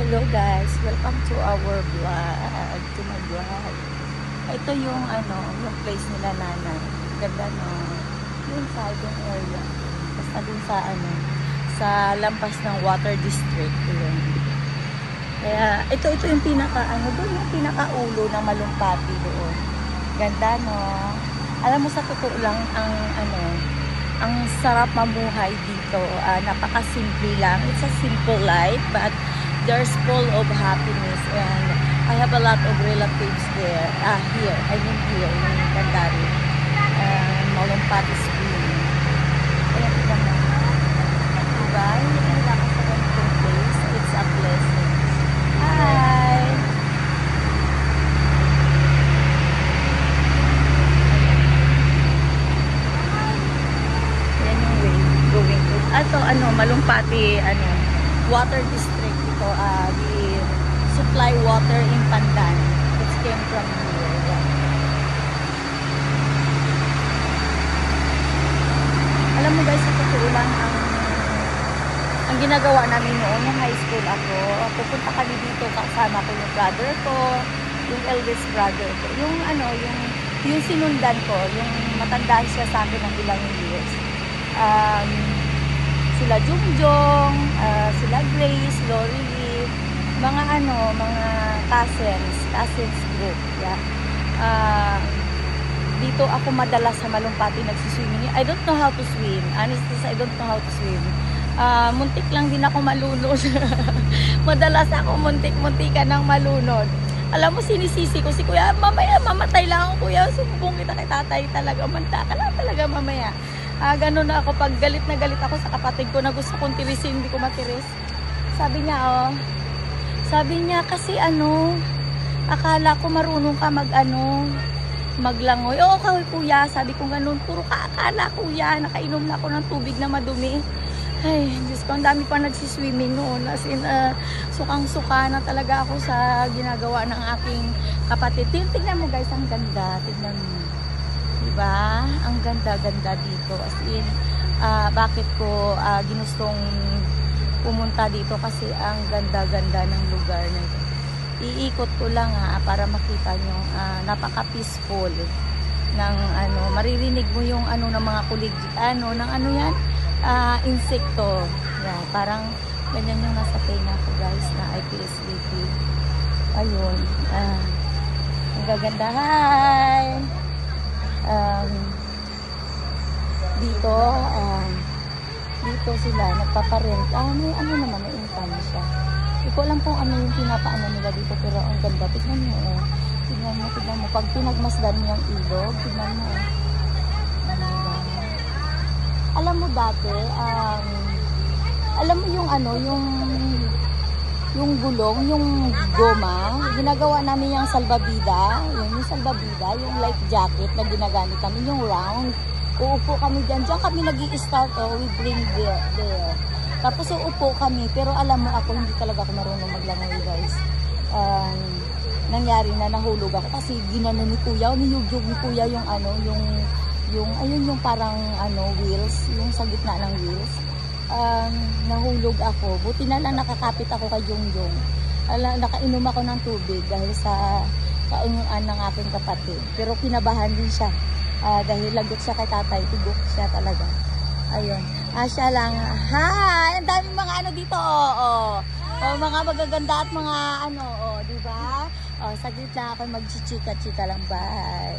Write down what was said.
Hello guys, welcome to our vlog, to my vlog. Ito yung yung place nila nanay. Ganda no. Yung siding area. Basta dun sa lampas ng water district. Yun. Kaya ito yung pinaka doon yung pinaka-ulo ng Malumpati doon. Ganda no. Alam mo sa totoo lang ang sarap mamuhay dito. Napaka-simple lang. It's a simple life but there's full of happiness and I have a lot of relatives there. Here. I mean here in Candari. Malumpati Spring. Ayan ito na. Diba? Hindi lang sa ganitong place. It's a blessing. Hi! Ayan yung way going to. Malumpati, water district. Ito, the supply water in Pandan. It came from here. Yeah. Alam mo guys, sa totoo lang ang ginagawa namin noon, nung high school ako, pupunta kami dito kasama ko yung brother ko, yung eldest brother ko, yung sinundan ko, yung matanda siya sa akin ng ilang years. Sila Jungjong, sila Grace, Lori Lee, mga cousins group. Yeah. Dito ako madalas sa Malumpati nagsiswimming. I don't know how to swim. Honestly, I don't know how to swim. Muntik lang din ako malunod. Madalas ako muntik-muntikan ng malunod. Alam mo, sinisisi ko si kuya, mamaya mamatay lang ako kuya. Sumbong kita kay tatay talaga. Manta ka lang talaga mamaya. Ganun na ako pag galit na galit ako sa kapatid ko na gusto kong tirisin, hindi ko matiris. Sabi niya kasi akala ko marunong ka maglangoy. Oo kuya, sabi ko ganun, puro ka akala kuya, nakainom na ako ng tubig na madumi. Ay, Diyos ko, ang dami pa nagsiswimming noon. As in, sukang-suka na talaga ako sa ginagawa ng aking kapatid. Tignan mo guys, ang ganda, tignan mo. Diba? Ang ganda-ganda dito. As in, bakit ko ginustong pumunta dito kasi ang ganda-ganda ng lugar na ito. Iikot ko lang para makita nyo, napaka-peaceful ng maririnig mo yung ng mga kulig, ng insekto. Yeah, parang ganyan yung nasa tenga ko guys na I feel sleepy. Ayun. Ang gaganda. Hi! Dito sila nagpaparent. May naman, may income siya. Hindi ko alam kung yung pinapaano nila dito, pero ang ganda. Tignan mo. Tignan mo. Pag pinagmasdan mo yung ilog, tignan mo. Alam mo dati, alam mo yung gulong, yung goma, ginagawa namin yung salbabida, yung salbabida, yung life jacket na ginagamit kami, yung round. Uupo kami dyan kami nag-i-start, we bring there. Tapos uupo kami, pero alam mo ako, hindi talaga ako marunong maglangoy guys. Nangyari na nahulog ako kasi ginano ni kuya, niyugyog ni kuya yung parang wheels, yung sa gitna ng wheels. Nahulog ako. Buti na lang nakakapit ako kay Jungjong. Nakainom ako ng tubig dahil sa kainuan ng aking kapatid. Pero kinabahan din siya. Dahil lagot siya kay tatay. Tugok siya talaga. Ayun. Siya lang. Hi! Ang daming mga dito. Mga magaganda at mga diba? Saglit lang ako magchichika-chika lang. Bye!